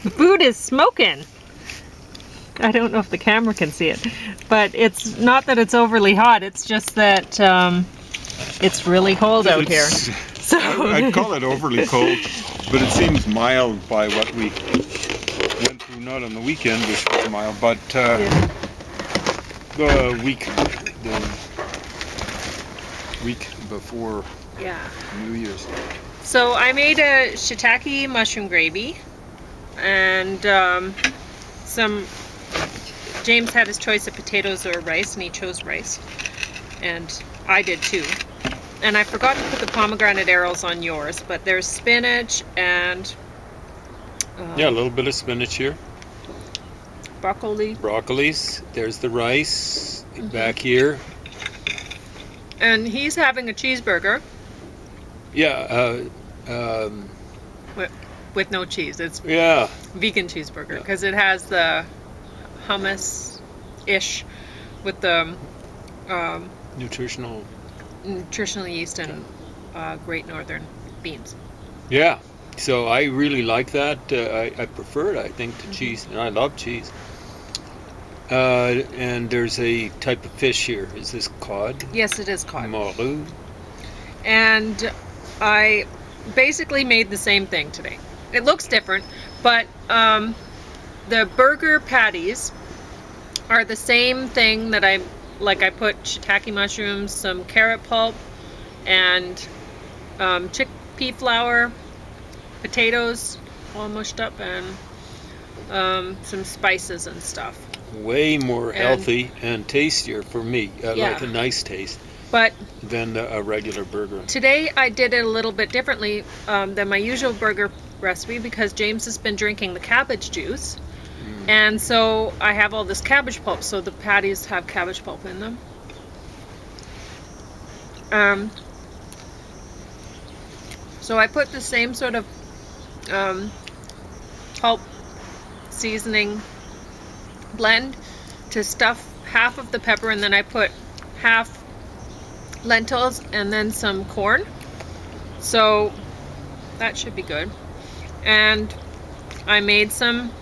The food is smoking. I don't know if the camera can see it, but it's not that it's overly hot. It's just that it's really cold out here. So I'd call it overly cold, but it seems mild by what we went through. Not on the weekend, which was mild, but the week before New Year's. So I made a shiitake mushroom gravy, and James had his choice of potatoes or rice, and he chose rice, and I did too. And I forgot to put the pomegranate arrows on yours, but there's spinach and yeah, a little bit of spinach here. Broccolis. There's the rice back here. And he's having a cheeseburger. Yeah. With no cheese. It's vegan cheeseburger because it has the hummus-ish with the nutritional yeast and Great Northern beans. Yeah. So I really like that. I prefer it, I think, to cheese, and I love cheese. And there's a type of fish here. Is this cod? Yes, it is cod. Morue. And I basically made the same thing today. It looks different, but the burger patties are the same thing that I put shiitake mushrooms, some carrot pulp, and chickpea flour, potatoes all mushed up, and some spices and stuff. Way more healthy and tastier for me. I like a nice taste. But than a regular burger. Today I did it a little bit differently than my usual burger recipe because James has been drinking the cabbage juice. And so I have all this cabbage pulp, so the patties have cabbage pulp in them. So I put the same sort of pulp seasoning blend to stuff half of the pepper, and then I put half lentils and then some corn. So that should be good. And I made some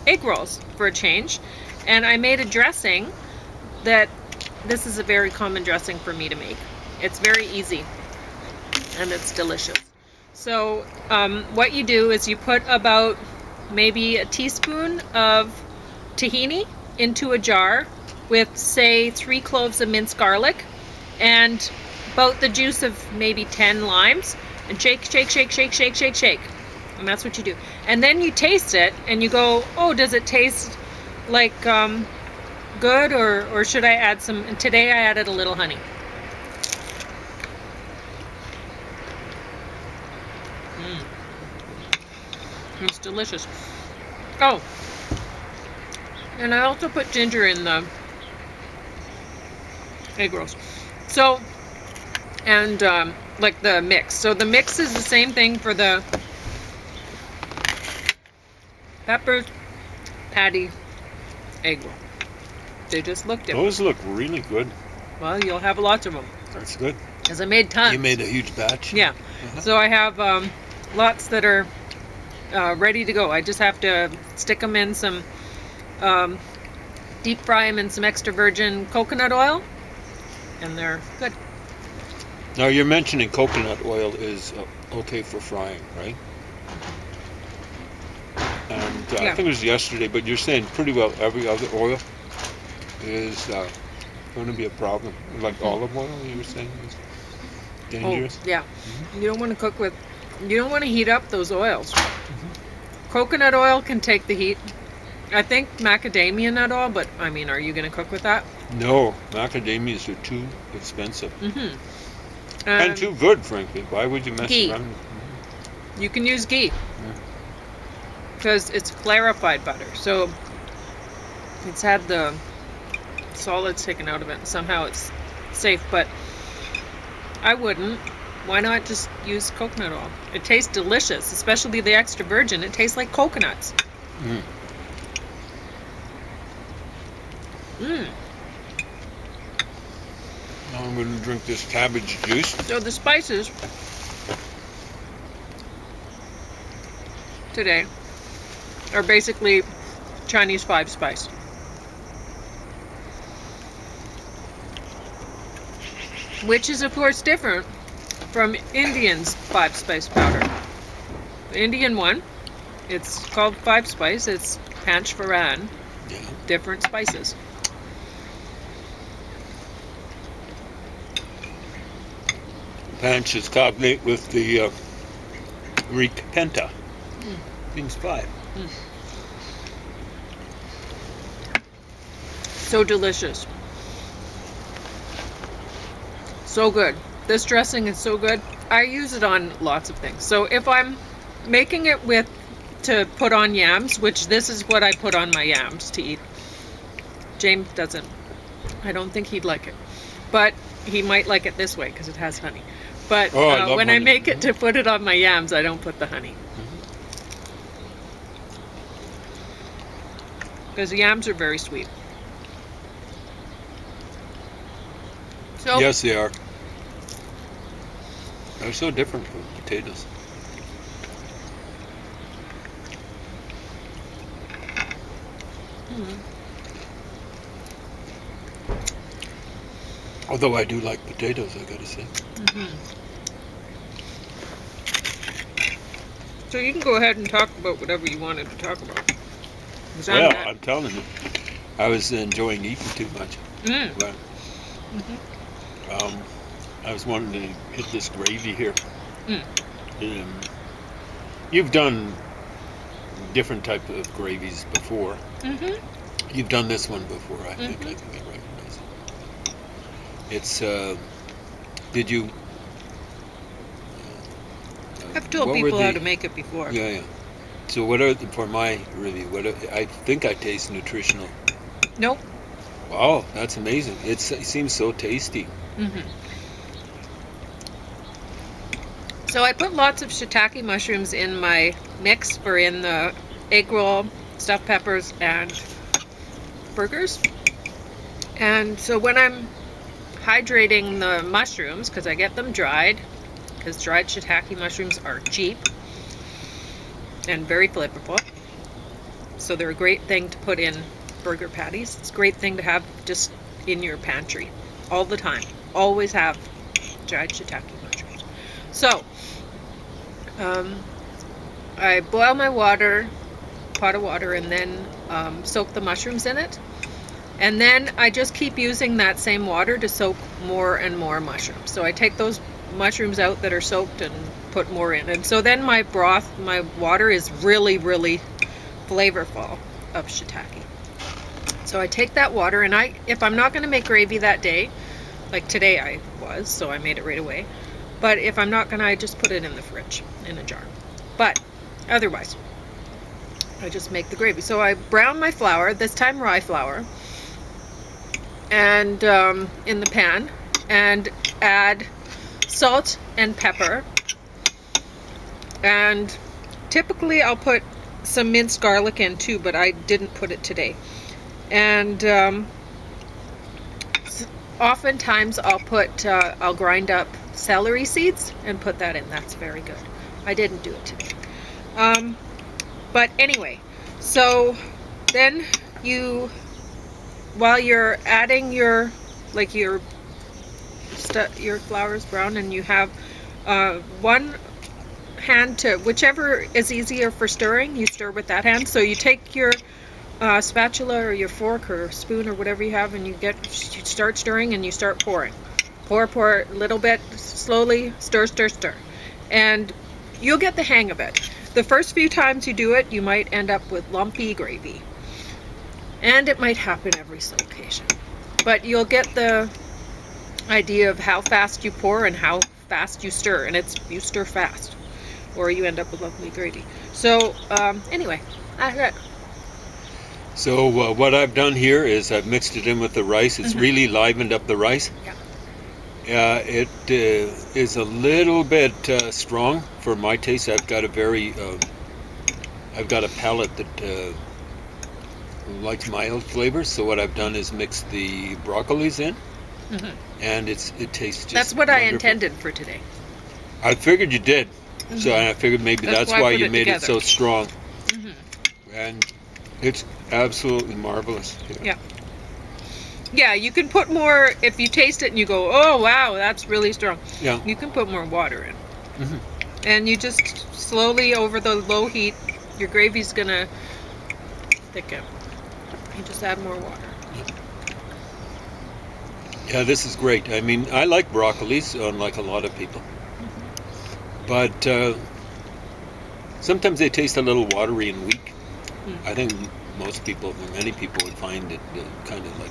egg rolls for a change, and I made a dressing that this is a very common dressing for me to make. It's very easy and it's delicious. So what you do is you put about maybe a teaspoon of tahini into a jar with, say, 3 cloves of minced garlic and about the juice of maybe 10 limes, and shake, shake, shake, shake, shake, shake, shake. And that's what you do. And then you taste it and you go, oh, does it taste like good, or should I add some? And today I added a little honey. It's delicious. Oh, and I also put ginger in the egg rolls. So, and like the mix. So the mix is the same thing for the peppers, patty, egg roll. They just look different. Those look really good. Well, you'll have lots of them. That's good. Because I made tons. You made a huge batch? Yeah. So I have lots that are ready to go. I just have to stick them in some, deep fry them in some extra virgin coconut oil, and they're good. Now you're mentioning coconut oil is okay for frying, right? And I think it was yesterday, but you're saying pretty well every other oil is going to be a problem. Like olive oil, you were saying is dangerous? Oh, yeah. You don't want to you don't want to heat up those oils. Coconut oil can take the heat. I think macadamia nut oil, but I mean, are you going to cook with that? No, macadamias are too expensive. And too good, frankly. Why would you mess around? You can use ghee. Because it's clarified butter. So it's had the solids taken out of it. Somehow it's safe, but I wouldn't. Why not just use coconut oil? It tastes delicious, especially the extra virgin. It tastes like coconuts. Now I'm going to drink this cabbage juice. So the spices today are basically Chinese 5-spice. Which is, of course, different from Indian's 5-spice powder. The Indian one, it's called 5-spice. It's Panch Phoran, different spices. Panch is cognate with the Greek penta. Means 5. So delicious. So good. This dressing is so good. I use it on lots of things. So if I'm making it to put on yams, which this is what I put on my yams to eat. James doesn't. I don't think he'd like it. But he might like it this way because it has honey. But when I make it to put it on my yams, I don't put the honey. Because the yams are very sweet. So, yes, they are. They're so different from potatoes. Although I do like potatoes, I gotta say. So you can go ahead and talk about whatever you wanted to talk about. Yeah, I'm telling you. I was enjoying eating too much. But, I was wanting to hit this gravy here. You've done different type of gravies before. You've done this one before, I think I recognize it. It's, did you... I've told people how to make it before. Yeah. So for my review, I think I taste nutritional. Nope. Wow, that's amazing. It seems so tasty. So I put lots of shiitake mushrooms in my mix in the egg roll, stuffed peppers, and burgers. And so when I'm hydrating the mushrooms, because I get them dried, because dried shiitake mushrooms are cheap and very flavorful. So they're a great thing to put in burger patties. It's a great thing to have just in your pantry all the time. Always have dried shiitake mushrooms. So I boil my pot of water, and then soak the mushrooms in it. And then I just keep using that same water to soak more and more mushrooms. So I take those mushrooms out that are soaked and put more in. And so then my water is really, really flavorful of shiitake. So I take that water, and if I'm not going to make gravy that day, like today I was, so I made it right away. But if I'm not going to, I just put it in the fridge in a jar. But otherwise, I just make the gravy. So I brown my flour, this time rye flour, and in the pan, and add salt and pepper. And typically I'll put some minced garlic in too, but I didn't put it today. And oftentimes I'll grind up celery seeds and put that in. That's very good. I didn't do it today. But anyway, so then while you're adding your flour's brown, and you have one hand to whichever is easier for stirring, you stir with that hand. So you take your spatula or your fork or spoon or whatever you have, and you start stirring, and you start pouring. Pour a little bit slowly, stir, and you'll get the hang of it. The first few times you do it, you might end up with lumpy gravy, and it might happen every so occasion, but you'll get the idea of how fast you pour and how fast you stir, and you stir fast or you end up with lumpy gravy. So anyway, that's it. So what I've done here is I've mixed it in with the rice. It's really livened up the rice. It is a little bit strong for my taste. I've got a palate that likes mild flavors. So what I've done is mix the broccolis in, and it tastes just That's what wonderful. I intended for today. I figured you did. So I figured maybe that's why you made it so strong. And it's absolutely marvelous. Yeah. Yeah, you can put more if you taste it and you go, oh wow, that's really strong. Yeah. You can put more water in. Mhm. And you just slowly over the low heat, your gravy's gonna thicken. You just add more water. Yeah, this is great. I mean, I like broccolis, unlike a lot of people. But sometimes they taste a little watery and weak. I think many people would find it kind of like